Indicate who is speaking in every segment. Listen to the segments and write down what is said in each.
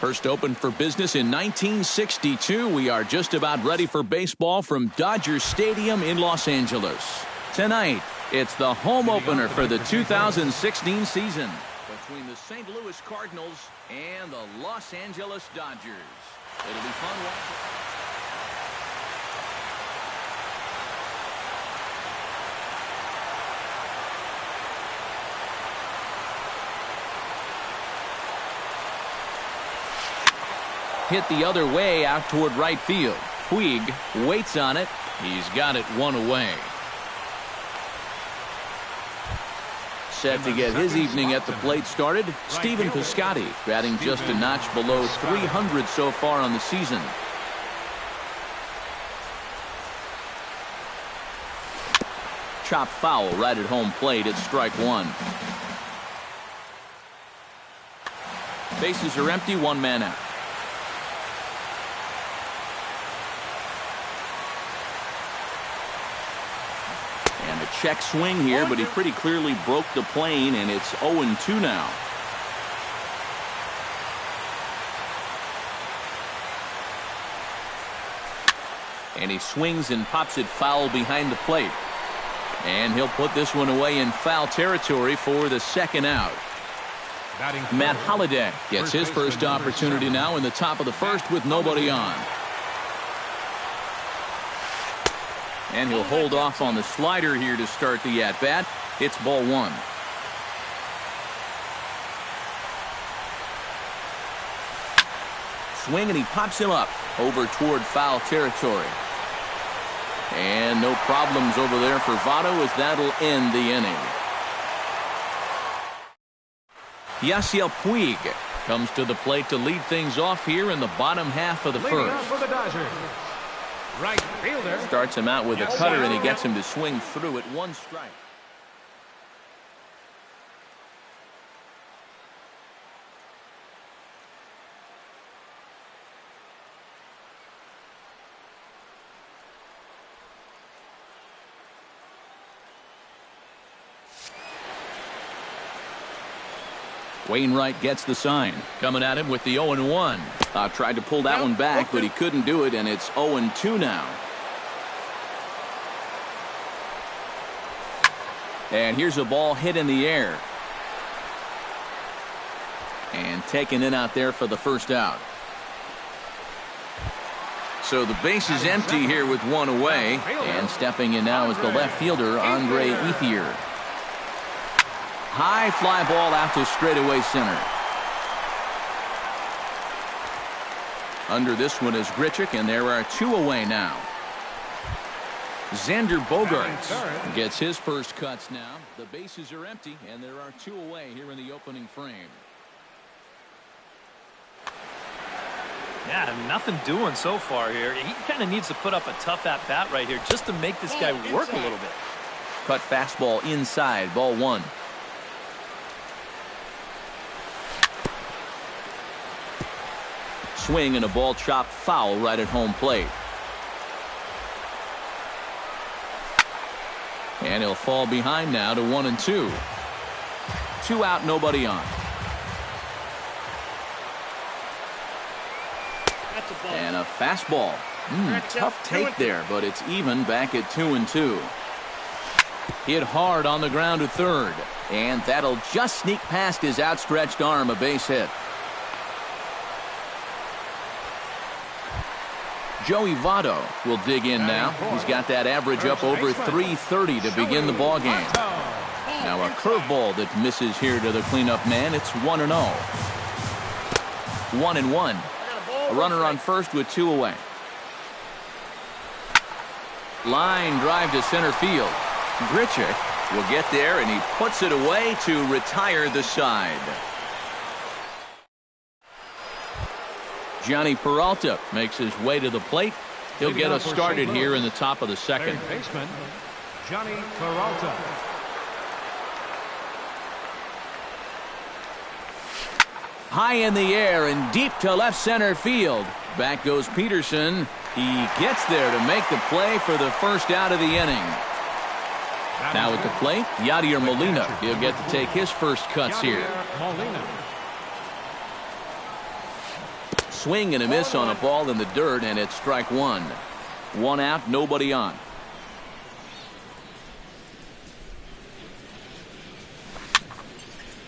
Speaker 1: First opened for business in 1962. We are just about ready for baseball from Dodger Stadium in Los Angeles. Tonight, it's the home opener for the 2016 season between the St. Louis Cardinals and the Los Angeles Dodgers. It'll be fun watching. Hit the other way out toward right field. Puig waits on it. He's got it one away. Set to get his evening at the plate started, Stephen Piscotty, batting just a notch below 300 so far on the season. Chop foul right at home plate at strike one. Bases are empty, one man out. Check swing here, but he pretty clearly broke the plane, and it's 0-2 now. And he swings and pops it foul behind the plate. And he'll put this one away in foul territory for the second out. Matt Holliday gets his first opportunity now in the top of the first with nobody on. And he'll hold off on the slider here to start the at-bat. It's ball one. Swing, and he pops him up over toward foul territory. And no problems over there for Votto, as that'll end the inning. Yasiel Puig comes to the plate to lead things off here in the bottom half of the first. Right fielder starts him out with a cutter, and he gets him to swing through at one strike. Wainwright gets the sign. Coming at him with the 0-1. Tried to pull that one back, but he couldn't do it, and it's 0-2 now. And here's a ball hit in the air. And taken in out there for the first out. So the base is empty here with one away. And stepping in now is the left fielder, Andre Ethier. High fly ball out to straightaway center. Under this one is Grichuk, and there are two away now. Xander Bogaerts gets his first cuts now. The bases are empty, and there are two away here in the opening frame.
Speaker 2: Yeah, nothing doing so far here. He kind of needs to put up a tough at-bat right here just to make this guy work a little bit.
Speaker 1: Cut fastball inside, ball one. Swing and a ball chopped foul right at home plate. And he'll fall behind now to 1-2. 2 out, nobody on. And a fastball. Tough take there, but it's even back at 2-2. Hit hard on the ground to third. And that'll just sneak past his outstretched arm, a base hit. Joey Votto will dig in now. He's got that average up over 330 to begin the ball game. Now a curveball that misses here to the cleanup man. It's 1-0. 1-1. A runner on first with 2 away. Line drive to center field. Grichuk will get there, and he puts it away to retire the side. Johnny Peralta makes his way to the plate. He'll get us started here in the top of the second.
Speaker 3: Baseman, Johnny Peralta.
Speaker 1: High in the air and deep to left center field. Back goes Peterson. He gets there to make the play for the first out of the inning. Now at the plate, Yadier Molina. He'll get to take his first cuts here. swing and a miss on a ball in the dirt, and it's strike one. One out, nobody on.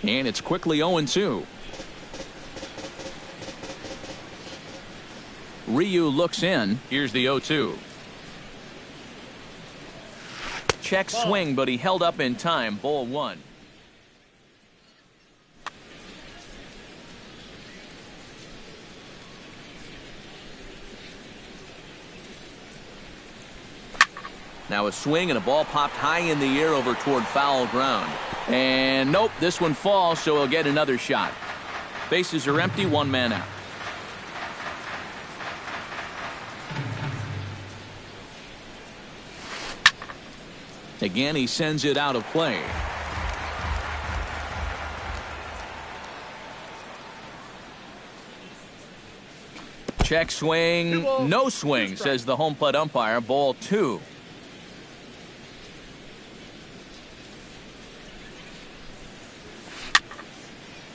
Speaker 1: And it's quickly 0-2. Ryu looks in. Here's the 0-2. Check swing, but he held up in time. Ball one. Now a swing and a ball popped high in the air over toward foul ground. And nope, this one falls, so he'll get another shot. Bases are empty, one man out. Again, he sends it out of play. Check swing, no swing, says the home plate umpire. Ball two.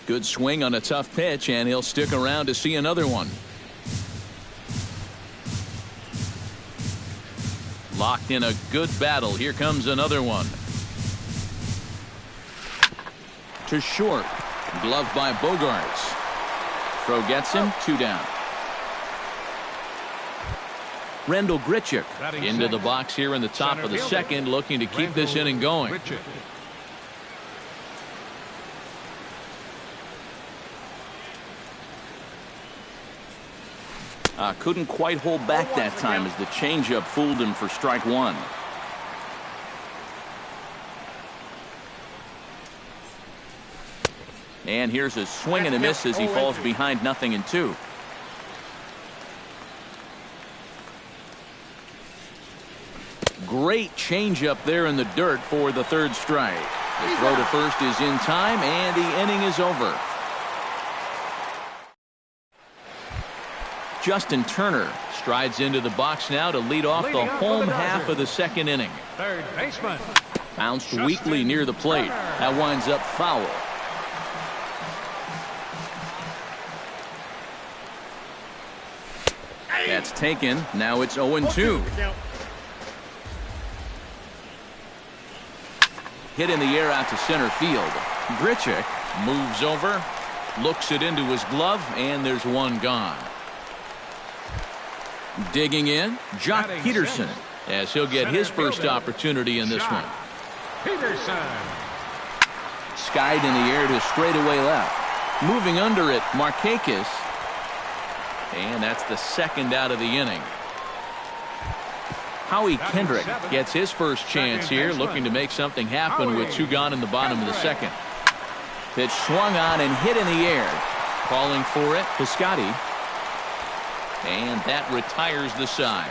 Speaker 1: Good swing on a tough pitch, and he'll stick around to see another one. Locked in a good battle. Here comes another one. To short. Gloved by Bogarts. Throw gets him. Two down. Rendell Grichuk into the box here in the top of the second, looking to keep this inning going. Couldn't quite hold back that time as the changeup fooled him for strike one. And here's a swing and a miss as he falls behind 0-2. Great changeup there in the dirt for the third strike. The throw to first is in time, and the inning is over. Justin Turner strides into the box now to lead off the home half of the second inning.
Speaker 3: Third baseman.
Speaker 1: Bounced weakly near the plate. That winds up foul. That's taken. Now it's 0-2. Hit in the air out to center field. Grichuk moves over, looks it into his glove, and there's one gone. Digging in, Jock Peterson, as he'll get his first opportunity in this one.
Speaker 3: Peterson.
Speaker 1: Skied in the air to straightaway left. Moving under it, Markakis. And that's the second out of the inning. Howie Kendrick gets his first chance here, looking to make something happen with two gone in the bottom of the second. Pitch swung on and hit in the air. Calling for it, Piscotty. And that retires the side.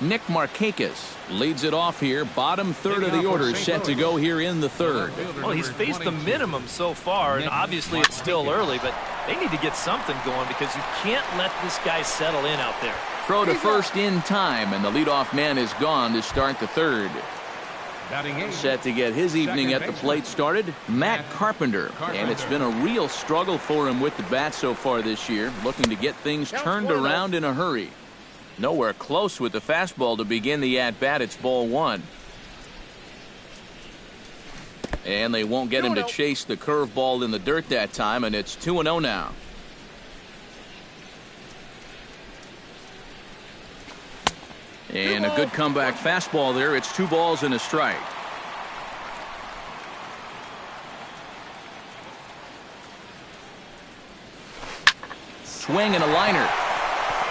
Speaker 1: Nick Markakis leads it off here. Bottom third of the order set to go here in the third.
Speaker 2: Well, he's faced the minimum so far, and obviously it's still early, but they need to get something going because you can't let this guy settle in out there.
Speaker 1: Throw to first in time, and the leadoff man is gone to start the third. Set to get his evening at the plate started, Matt Carpenter. And it's been a real struggle for him with the bat so far this year, looking to get things turned around in a hurry. Nowhere close with the fastball to begin the at-bat. It's ball one. And they won't get him to chase the curveball in the dirt that time, and it's 2-0 now. And a good comeback fastball there. It's 2 balls and a strike. Swing and a liner.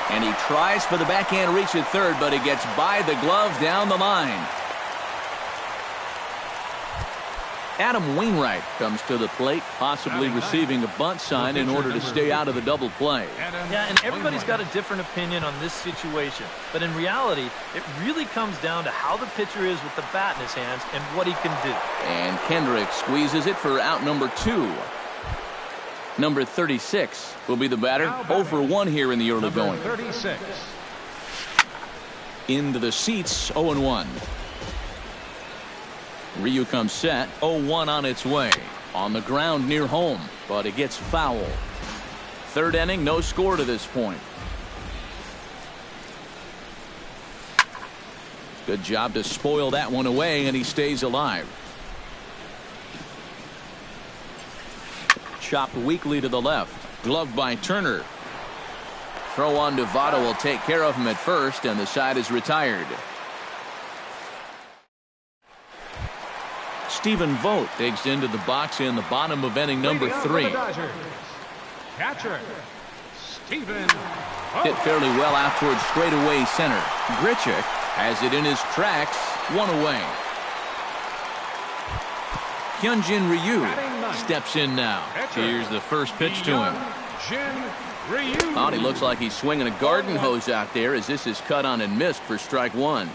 Speaker 1: And he tries for the backhand reach at third, but he gets by the glove down the line. Adam Wainwright comes to the plate, possibly receiving a bunt sign in order to stay out of the double play.
Speaker 2: Yeah, and everybody's got a different opinion on this situation. But in reality, it really comes down to how the pitcher is with the bat in his hands and what he can do.
Speaker 1: And Kendrick squeezes it for out number 2. Number 36 will be the batter. 0 for 1 here in the early going.
Speaker 3: 36.
Speaker 1: Into the seats, 0-1. Ryu comes set, 0-1 on its way. On the ground near home, but it gets foul. Third inning, no score to this point. Good job to spoil that one away, and he stays alive. Chopped weakly to the left. Gloved by Turner. Throw on to Votto will take care of him at first, and the side is retired. Stephen Vogt digs into the box in the bottom of inning number 3.
Speaker 3: Catcher, Stephen
Speaker 1: Hit fairly well out towards straightaway center. Grichuk has it in his tracks, 1 away. Hyunjin Ryu steps in now. Here's the first pitch to him. Oh, and he looks like he's swinging a garden hose out there as this is cut on and missed for strike 1.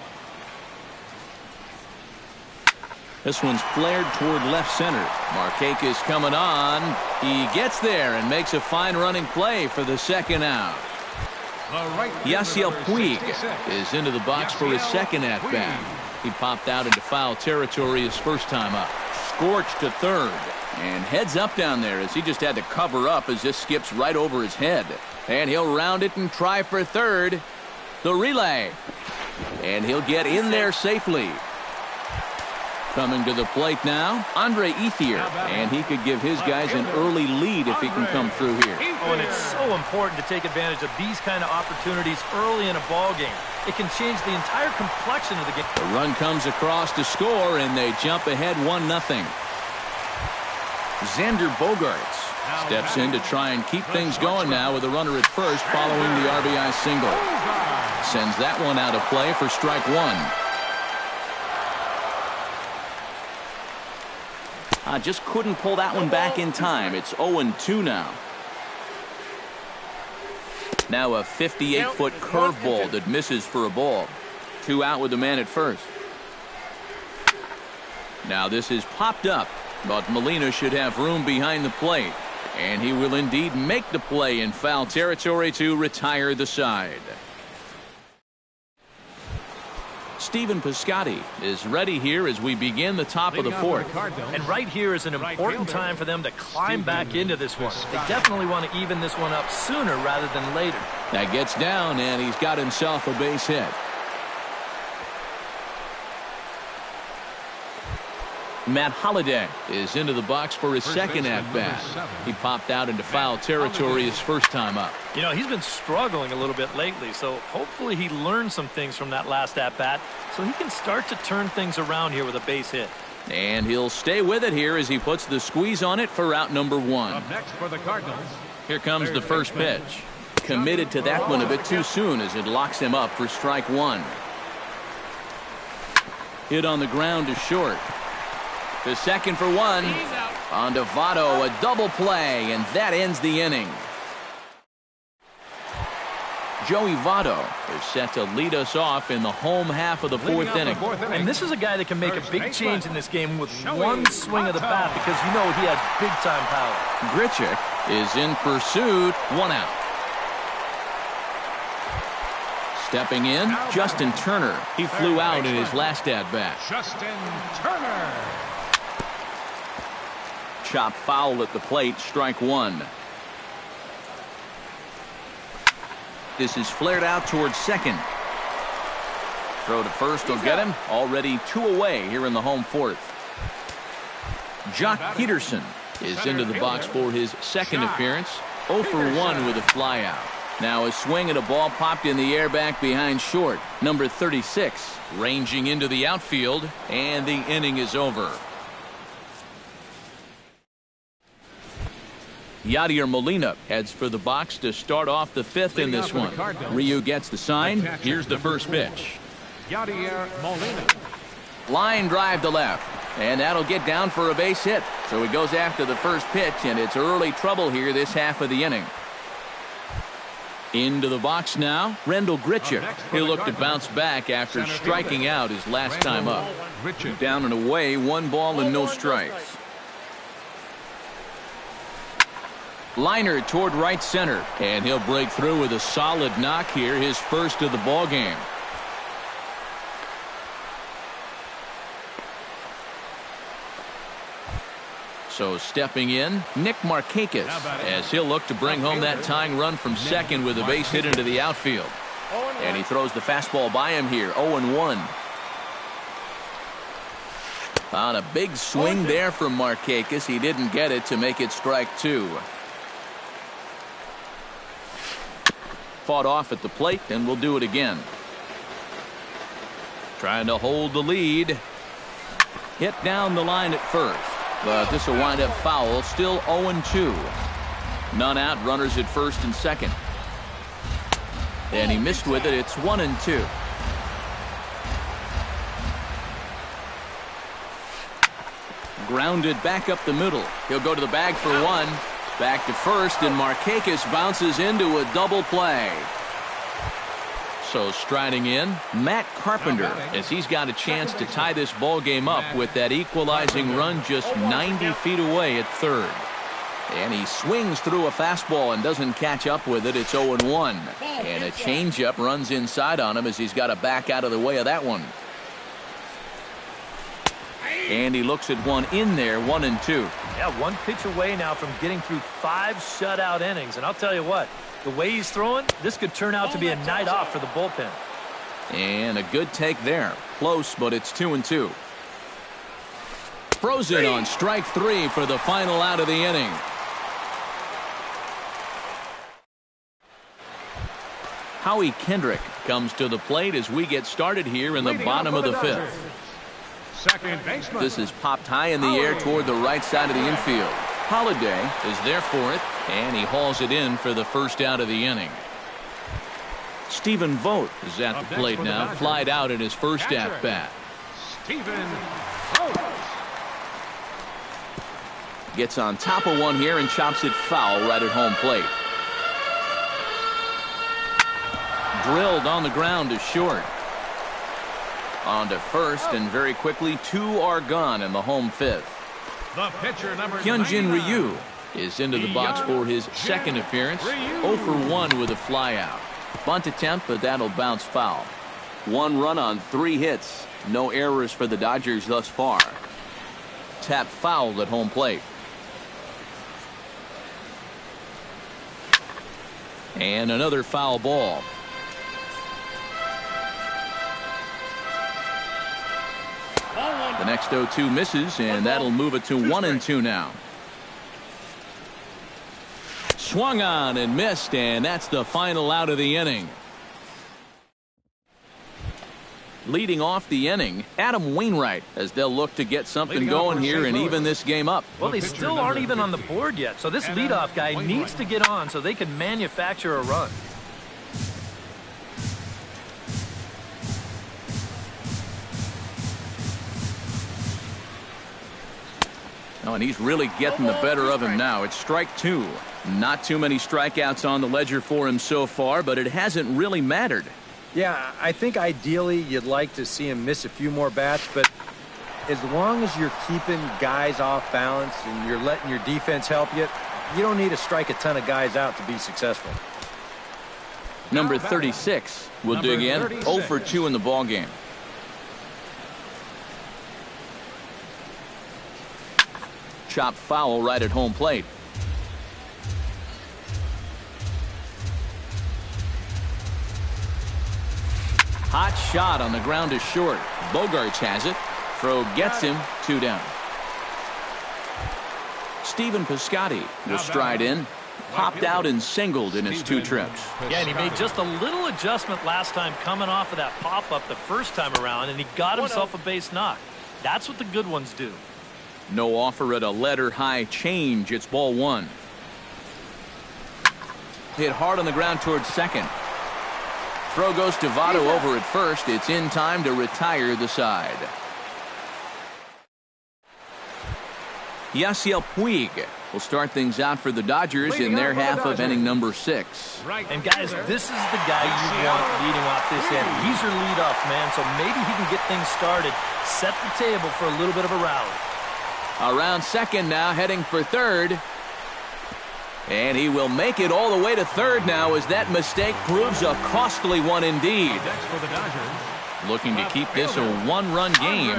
Speaker 1: This one's flared toward left center. Markakis coming on. He gets there and makes a fine running play for the second out. Yasiel Puig is into the box for his second at-bat. He popped out into foul territory his first time up. Scorched to third. And heads up down there as he just had to cover up as this skips right over his head. And he'll round it and try for third. The relay. And he'll get in there safely. Coming to the plate now, Andre Ethier, and he could give his guys an early lead if he can come through here.
Speaker 2: Oh, and it's so important to take advantage of these kind of opportunities early in a ball game. It can change the entire complexion of the game.
Speaker 1: The run comes across to score, and they jump ahead 1-0. Xander Bogaerts steps in to try and keep things going now with a runner at first following the RBI single. Sends that one out of play for strike 1. Just couldn't pull that one back in time. It's 0-2 now. Now a 58-foot curveball that misses for a ball. 2 out with the man at first. Now this is popped up, but Molina should have room behind the plate. And he will indeed make the play in foul territory to retire the side. Stephen Piscotty is ready here as we begin the top of the 4th.
Speaker 2: And right here is an important time for them to climb back into this one. They definitely want to even this one up sooner rather than later.
Speaker 1: That gets down, and he's got himself a base hit. Matt Holliday is into the box for his second at-bat. He popped out into foul territory his first time up.
Speaker 2: You know, he's been struggling a little bit lately, so hopefully he learned some things from that last at-bat so he can start to turn things around here with a base hit.
Speaker 1: And he'll stay with it here as he puts the squeeze on it for out number 1.
Speaker 3: Up next for the Cardinals.
Speaker 1: Here comes the first pitch. Committed to that one a bit too soon as it locks him up for strike 1. Hit on the ground to short. The second for 1. On to Votto, a double play, and that ends the inning. Joey Votto is set to lead us off in the home half of the 4th inning.
Speaker 2: And this is a guy that can make a big change in this game with one swing of the bat because you know he has big-time power.
Speaker 1: Grichuk is in pursuit, 1 out. Stepping in, Justin Turner. He flew out in his last at-bat.
Speaker 3: Justin Turner.
Speaker 1: Chop foul at the plate, strike 1. This is flared out towards second. Throw to first will get him. Already 2 away here in the home 4th. Jock Peterson is into the box for his second appearance. 0 for 1 with a flyout. Now a swing and a ball popped in the air back behind short. Number 36 ranging into the outfield, and the inning is over. Yadier Molina heads for the box to start off the 5th in this one. Ryu gets the sign. Here's the first pitch.
Speaker 3: Yadier Molina.
Speaker 1: Line drive to left, and that'll get down for a base hit. So he goes after the first pitch, and it's early trouble here this half of the inning. Into the box now, Rendell Grichuk. He'll look to bounce back after striking out his last time up. Down and away, 1 ball and no strikes. Liner toward right center, and he'll break through with a solid knock here, his first of the ball game. So stepping in, Nick Markakis, as he'll look to bring home that tying run from second with a base hit into the outfield. And he throws the fastball by him here, 0-1. On a big swing there from Markakis. He didn't get it to make it strike two. Fought off at the plate, and will do it again. Trying to hold the lead. Hit down the line at first. But this will wind up foul. Still 0-2. None out. Runners at first and second. And he missed with it. It's 1-2. Grounded back up the middle. He'll go to the bag for one. Back to first, and Markakis bounces into a double play. So striding in, Matt Carpenter, as he's got a chance to tie this ball game up with that equalizing run just 90 feet away at third. And he swings through a fastball and doesn't catch up with it. It's 0-1. And a changeup runs inside on him as he's got to back out of the way of that one. And he looks at one in there, 1-2.
Speaker 2: Yeah, one pitch away now from getting through 5 shutout innings. And I'll tell you what, the way he's throwing, this could turn out to be a night off for the bullpen.
Speaker 1: And a good take there. Close, but it's 2-2. Frozen on strike 3 for the final out of the inning. Howie Kendrick comes to the plate as we get started here in the bottom of the 5th.
Speaker 3: Second baseman.
Speaker 1: This is popped high in the air toward the right side of the infield. Holiday is there for it, and he hauls it in for the first out of the inning. Stephen Vogt is at the plate now, flied out in his first at-bat.
Speaker 3: Stephen Vogt.
Speaker 1: Gets on top of one here and chops it foul right at home plate. Drilled on the ground to short. On to first, and very quickly 2 are gone in the home 5th.
Speaker 3: The pitcher, number
Speaker 1: Hyunjin
Speaker 3: 99.
Speaker 1: Ryu is into the box for his second appearance. 0 for 1 with a flyout. Bunt attempt, but that'll bounce foul. 1 run on 3 hits. No errors for the Dodgers thus far. Tap fouled at home plate. And another foul ball. The next 0-2 misses, and that'll move it to 1-2 now. Swung on and missed, and that's the final out of the inning. Leading off the inning, Adam Wainwright, as they'll look to get something going here and even this game up.
Speaker 2: Well, they still aren't even on the board yet, so this leadoff guy needs to get on so they can manufacture a run.
Speaker 1: Oh, and he's really getting the better of him now. It's strike 2. Not too many strikeouts on the ledger for him so far, but it hasn't really mattered.
Speaker 4: Yeah, I think ideally you'd like to see him miss a few more bats, but as long as you're keeping guys off balance and you're letting your defense help you, you don't need to strike a ton of guys out to be successful.
Speaker 1: Number 36 will dig in. 0 for 2 in the ballgame. Chop foul right at home plate. Hot shot on the ground is short. Bogarts has it. Throw gets him. 2 down. Stephen Piscotty will stride in. Popped out and singled in his 2 trips.
Speaker 2: Yeah, and he made just a little adjustment last time coming off of that pop-up the first time around, and he got himself a base knock. That's what the good ones do.
Speaker 1: No offer at a letter-high change. It's ball 1. Hit hard on the ground towards second. Throw goes to Votto over at first. It's in time to retire the side. Yasiel Puig will start things out for the Dodgers in their half of inning number 6.
Speaker 2: And guys, this is the guy you want leading off this inning. He's your leadoff man, so maybe he can get things started, set the table for a little bit of a rally.
Speaker 1: Around second now, heading for third. And he will make it all the way to third now as that mistake proves a costly one indeed.
Speaker 3: Next for the Dodgers.
Speaker 1: Looking to keep this a 1-run game.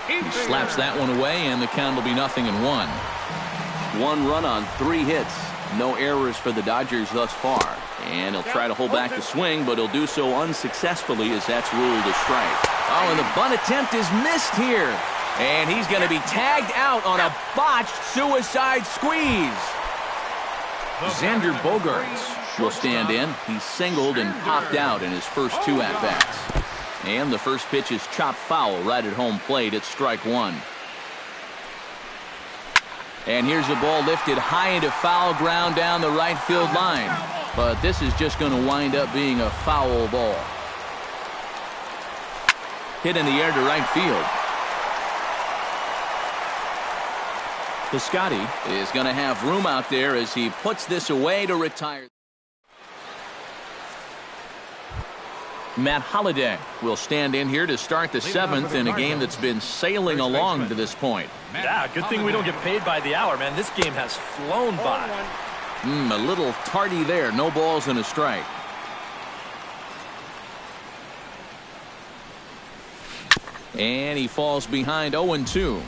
Speaker 1: He slaps that one away, and the count will be 0-1. 1 run on 3 hits. No errors for the Dodgers thus far. And he'll try to hold back the swing, but he'll do so unsuccessfully as that's ruled a strike. Oh, and the bunt attempt is missed here. And he's going to be tagged out on a botched suicide squeeze. Xander Bogaerts will stand in. He's singled and popped out in his first 2 at-bats. And the first pitch is chopped foul right at home plate. It's strike 1. And here's a ball lifted high into foul ground down the right field line. But this is just going to wind up being a foul ball. Hit in the air to right field. Piscotty is going to have room out there as he puts this away to retire. Matt Holliday will stand in here to start the 7th in a game that's been sailing along to this point.
Speaker 2: Yeah, good thing we don't get paid by the hour, man. This game has flown by.
Speaker 1: A little tardy there. No balls and a strike. And he falls behind 0-2.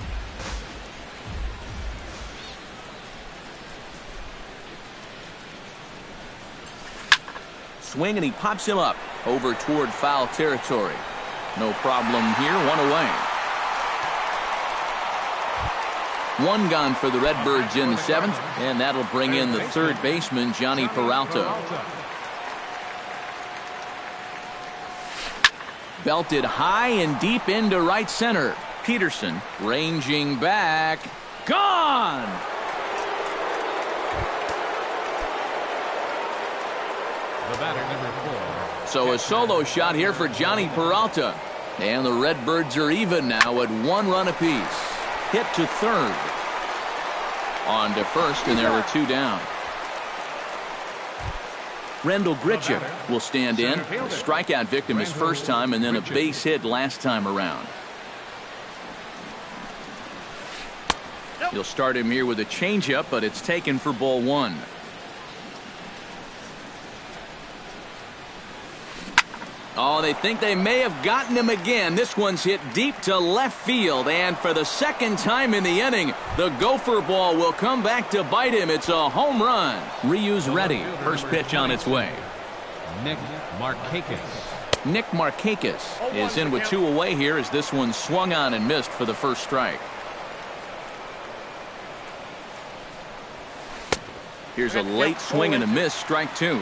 Speaker 1: Swing, and he pops him up over toward foul territory. No problem here. 1 away. 1 gone for the Redbirds in the 7th, and that'll bring in the 3rd baseman, Johnny Peralta. Belted high and deep into right center. Peterson ranging back. Gone!
Speaker 3: The batter, number 4.
Speaker 1: So a solo shot here for Johnny Peralta. And the Redbirds are even now at 1 run apiece. Hit to 3rd. On to 1st, and there were 2 down. Rendell Grichuk will stand in. A strikeout victim his first time, and then a base hit last time around. He'll start him here with a changeup, but it's taken for ball 1. Oh, they think they may have gotten him again. This one's hit deep to left field, and for the 2nd time in the inning, the gopher ball will come back to bite him. It's a home run. Ryu's ready. First pitch on its way.
Speaker 3: Nick Markakis.
Speaker 1: Nick Markakis is in with 2 away here as this one swung on and missed for the first strike. Here's a late swing and a miss, strike 2.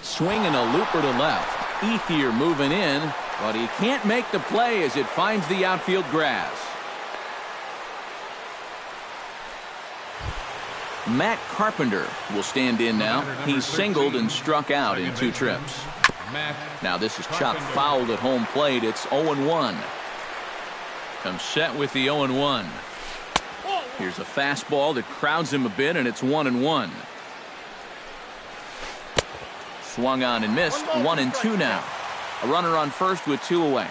Speaker 1: Swing and a looper to left. Ethier moving in, but he can't make the play as it finds the outfield grass. Matt Carpenter will stand in now. He's singled and struck out in 2 trips. Now this is chopped fouled at home plate. It's 0-1. Comes set with the 0-1. Here's a fastball that crowds him a bit, and it's 1-1. Swung on and missed. 1-2 now. A runner on first with 2 away.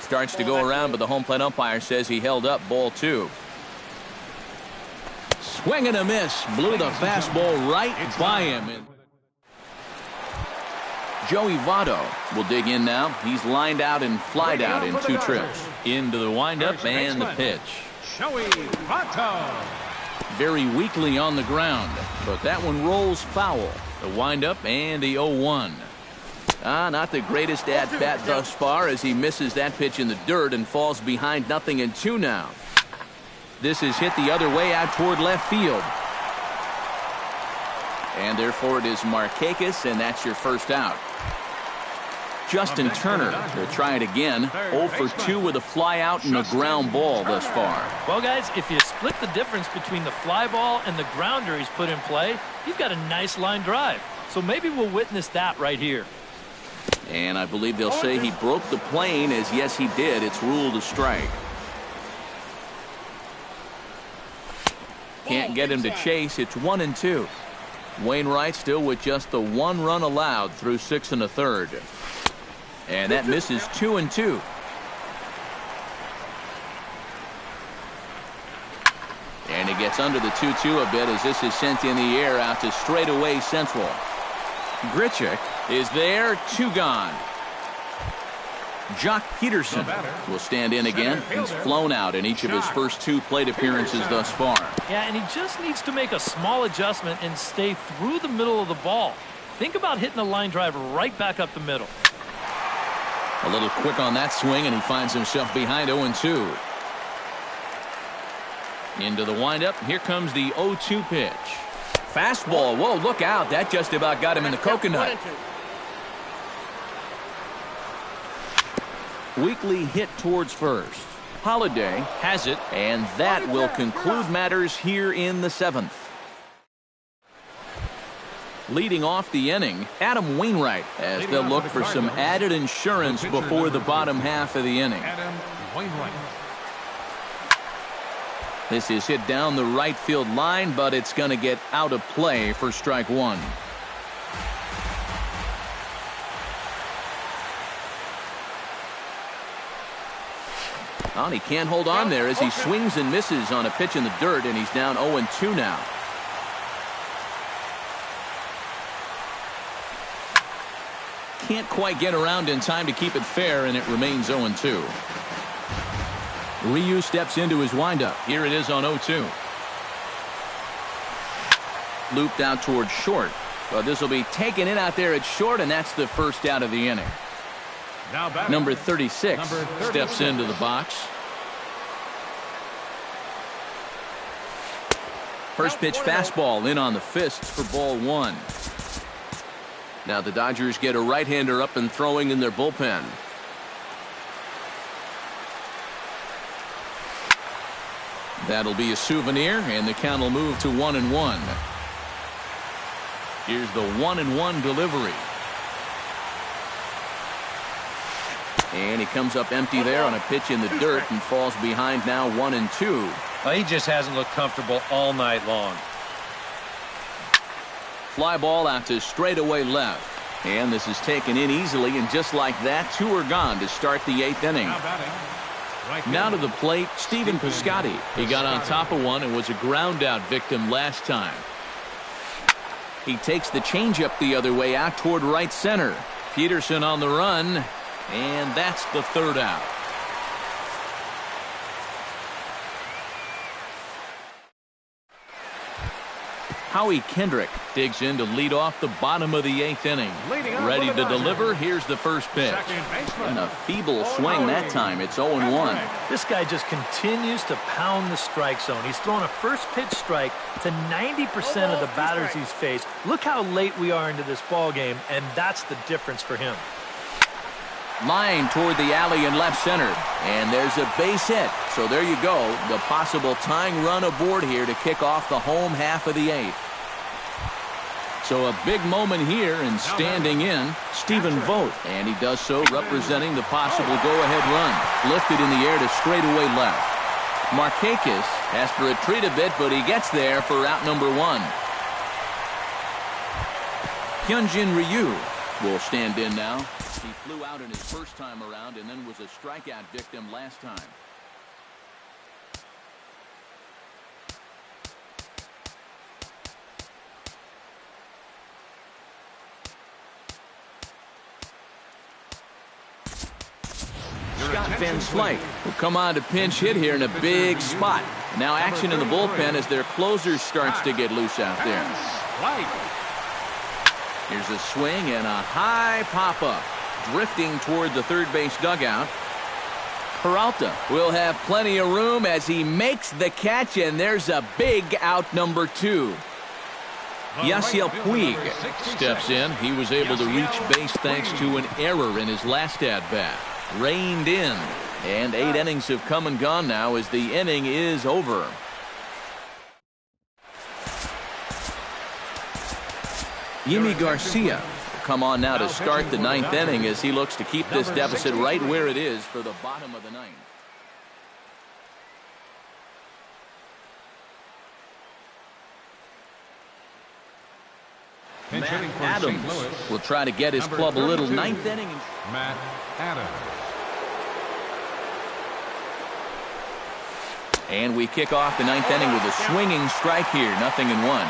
Speaker 1: Starts to go around, but the home plate umpire says he held up ball 2. Swing and a miss. Blew the fastball right by him. Joey Votto will dig in now. He's lined out and flied out in 2 trips. Into the windup and the pitch.
Speaker 3: Joey Votto.
Speaker 1: Very weakly on the ground, but that one rolls foul. The windup and the 0-1. Not the greatest at-bat thus far as he misses that pitch in the dirt and falls behind 0-2 now. This is hit the other way out toward left field. And therefore it is Markakis, and that's your first out. Justin Turner will try it again. 0 for 2 with a fly out and a ground ball thus far.
Speaker 2: Well, guys, if you split the difference between the fly ball and the grounder he's put in play, he's got a nice line drive. So maybe we'll witness that right here.
Speaker 1: And I believe they'll say he broke the plane, as yes he did. It's ruled a strike. Can't get him to chase. It's 1-2. Wainwright still with just the 1 run allowed through 6 1/3. And that misses 2-2. And it gets under the 2-2 a bit as this is sent in the air out to straightaway central. Grichuk is there, 2 gone. Jock Peterson will stand in again. He's flown out in each of his first 2 plate appearances thus far.
Speaker 2: Yeah, and he just needs to make a small adjustment and stay through the middle of the ball. Think about hitting a line drive right back up the middle.
Speaker 1: A little quick on that swing, and he finds himself behind 0-2. Into the windup. Here comes the 0-2 pitch. Fastball. Whoa, look out. That just about got him in the coconut. Weekly hit towards first. Holiday has it, and that will conclude matters here in the 7th. Leading off the inning, Adam Wainwright, as they'll look for some added insurance before the bottom half of the inning.
Speaker 3: Adam Wainwright.
Speaker 1: This is hit down the right field line, but it's going to get out of play for strike 1. Well, he can't hold on there as he swings and misses on a pitch in the dirt, and he's down 0-2 now. Can't quite get around in time to keep it fair, and it remains 0-2. Ryu steps into his windup. Here it is on 0-2. Looped out towards short. But this will be taken in out there at short, and that's the first out of the inning. Number 36 steps into the box. First pitch fastball in on the fists for ball 1. Now the Dodgers get a right-hander up and throwing in their bullpen. That'll be a souvenir, and the count will move to 1-1. Here's the 1-1 delivery. And he comes up empty there on a pitch in the dirt and falls behind now 1-2.
Speaker 4: Well, he just hasn't looked comfortable all night long.
Speaker 1: Fly ball out to straightaway left. And this is taken in easily, and just like that, 2 are gone to start the 8th inning. Now to the plate, Stephen Piscotty. He got on top of one and was a ground-out victim last time. He takes the changeup the other way out toward right center. Peterson on the run, and that's the 3rd out. Howie Kendrick digs in to lead off the bottom of the 8th inning. Ready to deliver. Here's the first pitch. And a feeble swing that time. It's 0-1.
Speaker 2: This guy just continues to pound the strike zone. He's thrown a first pitch strike to 90% of the batters he's faced. Look how late we are into this ball game, and that's the difference for him.
Speaker 1: Line toward the alley in left center. And there's a base hit. So there you go. The possible tying run aboard here to kick off the home half of the 8th. So a big moment here, and standing in, Stephen Vogt. And he does so representing the possible go-ahead run. Lifted in the air to straightaway left. Markakis has to retreat a bit, but he gets there for out number 1. Hyunjin Ryu will stand in now. He flew out in his first time around and then was a strikeout victim last time. Scott Van Slyke will come on to pinch hit here in a big spot. And now action in the bullpen as their closer starts to get loose out there. Here's a swing and a high pop-up. Drifting toward the third base dugout. Peralta will have plenty of room as he makes the catch, and there's a big out number 2. Yasiel Puig steps in. He was able to reach base thanks to an error in his last at-bat. Reined in, and 8 innings have come and gone now as the inning is over. Yimi Garcia will come on now to start the 9th inning as he looks to keep this deficit right where it is for the bottom of the 9th. Matt Adams will try to get his club a little 9th inning.
Speaker 3: Matt Adams.
Speaker 1: And we kick off the 9th inning with a swinging strike here. 0-1.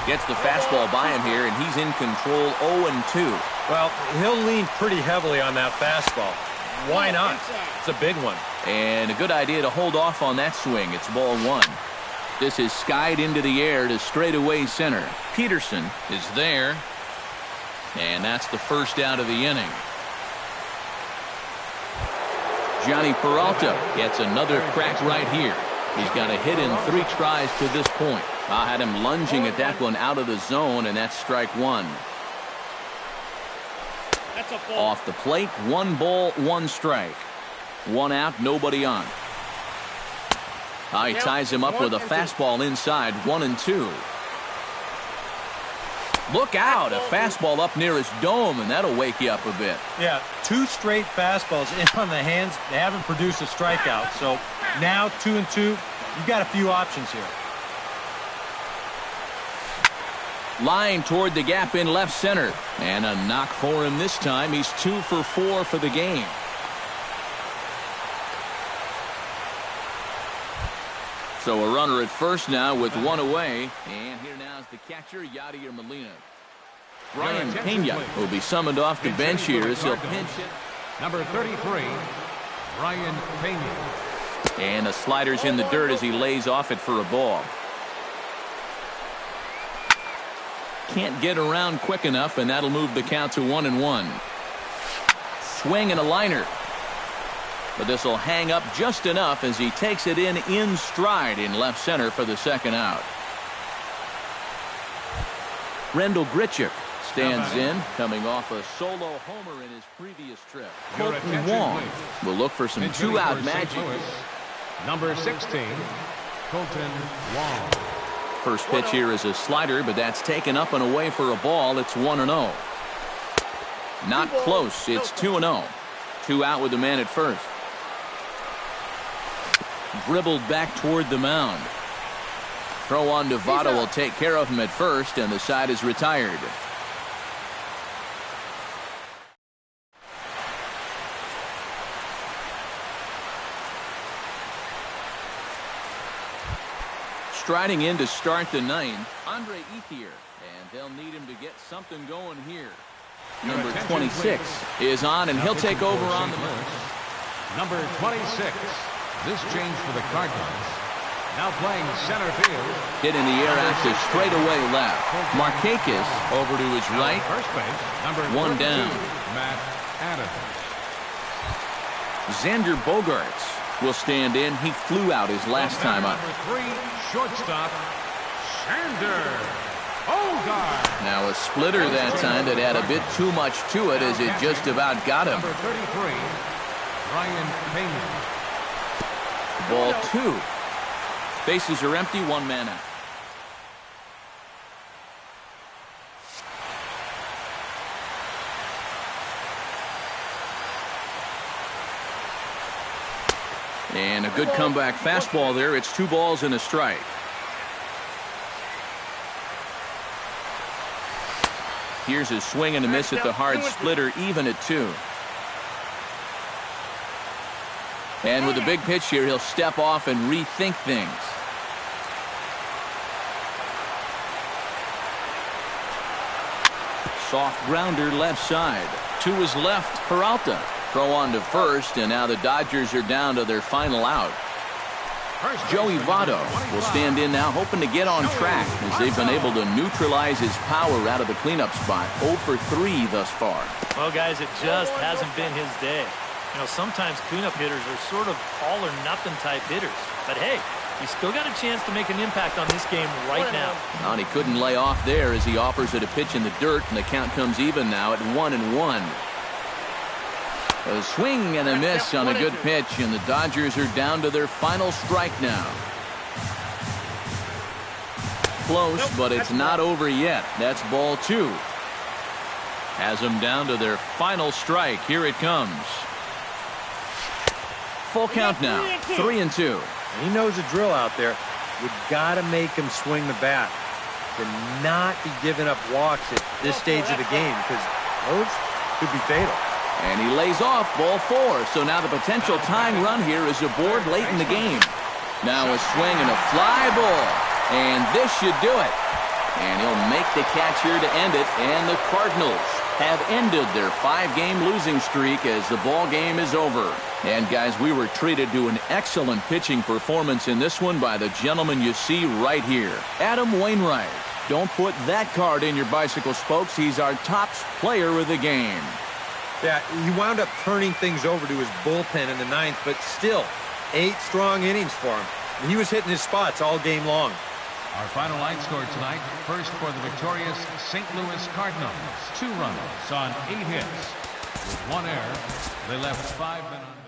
Speaker 1: Gets the fastball by him here, and he's in control 0-2.
Speaker 4: Well, he'll lean pretty heavily on that fastball. Why not? It's a big one.
Speaker 1: And a good idea to hold off on that swing. It's ball one. This is skied into the air to straightaway center. Peterson is there. And that's the first out of the inning. Johnny Peralta gets another crack right here. He's got a hit in 3 tries to this point. I had him lunging at that one out of the zone, and that's strike one. Off the plate, 1 ball, 1 strike. 1 out, nobody on. He ties him up with a fastball inside, 1-2. Look out, a fastball up near his dome, and that'll wake you up a bit.
Speaker 4: Yeah, 2 straight fastballs in on the hands. They haven't produced a strikeout. So now 2-2, you've got a few options here.
Speaker 1: Line toward the gap in left center. And a knock for him this time. He's 2 for 4 for the game. So a runner at first now with 1 away. And here now is the catcher, Yadier Molina. Brian Pena will be summoned off the bench here as he'll pinch hit.
Speaker 3: Number 33, Brian Pena.
Speaker 1: And the slider's in the dirt as he lays off it for a ball. Can't get around quick enough, and that'll move the count to 1-1. Swing and a liner. But this will hang up just enough as he takes it in stride in left center for the second out. Rendell Grichuk stands in, coming off a solo homer in his previous trip. Colton Wong will look for some 2-out magic.
Speaker 3: Number 16, Colton Wong.
Speaker 1: First pitch here is a slider, but that's taken up and away for a ball. It's 1-0. Not close. It's 2-0. 2 out with the man at first. Dribbled back toward the mound. Throw on to Votto will take care of him at first, and the side is retired. Striding in to start the 9th, Andre Ethier, and they'll need him to get something going here. Number 26 is on, and he'll take over on the mound.
Speaker 3: Number 26. This change for the Cardinals. Now playing center field.
Speaker 1: Hit in the air out to straightaway left. Markakis over to his right.
Speaker 3: First base, number
Speaker 1: 1 down.
Speaker 3: Matt Adams.
Speaker 1: Xander Bogaerts will stand in. He flew out his last time up.
Speaker 3: Number 3, shortstop, Xander Bogaerts.
Speaker 1: Now a splitter that time that had a bit too much to it as it just about got him.
Speaker 3: Number 33, Brian Pena.
Speaker 1: Ball 2. Bases are empty, 1 man out. And a good comeback fastball there. It's 2 balls and a strike. Here's a swing and a miss at the hard splitter, even at 2. And with a big pitch here, he'll step off and rethink things. Soft grounder left side. To his left, Peralta. Throw on to first, and now the Dodgers are down to their final out. Joey Votto will stand in now, hoping to get on track as they've been able to neutralize his power out of the cleanup spot. 0 for 3 thus far.
Speaker 2: Well, guys, it just hasn't been his day. You know, sometimes cleanup hitters are sort of all-or-nothing type hitters. But, hey, he's still got a chance to make an impact on this game right now.
Speaker 1: And he couldn't lay off there as he offers it a pitch in the dirt, and the count comes even now at 1-1. A swing and a miss on a good pitch, and the Dodgers are down to their final strike now. Close, but it's not over yet. That's ball 2. Has them down to their final strike. Here it comes. Full count now, 3-2.
Speaker 4: He knows the drill out there. You've got to make him swing the bat. Cannot be giving up walks at this stage of the game because those could be fatal.
Speaker 1: And he lays off ball 4. So now the potential tying run here is aboard late in the game. Now a swing and a fly ball. And this should do it. And he'll make the catch here to end it. And the Cardinals have ended their 5-game losing streak as the ball game is over. And guys, we were treated to an excellent pitching performance in this one by the gentleman you see right here, Adam Wainwright. Don't put that card in your bicycle spokes. He's our top player of the game.
Speaker 4: Yeah, he wound up turning things over to his bullpen in the 9th, but still, 8 strong innings for him. He was hitting his spots all game long.
Speaker 3: Our final line score tonight, first for the victorious St. Louis Cardinals. 2 runs on 8 hits. With 1 error, they left 5 men on base.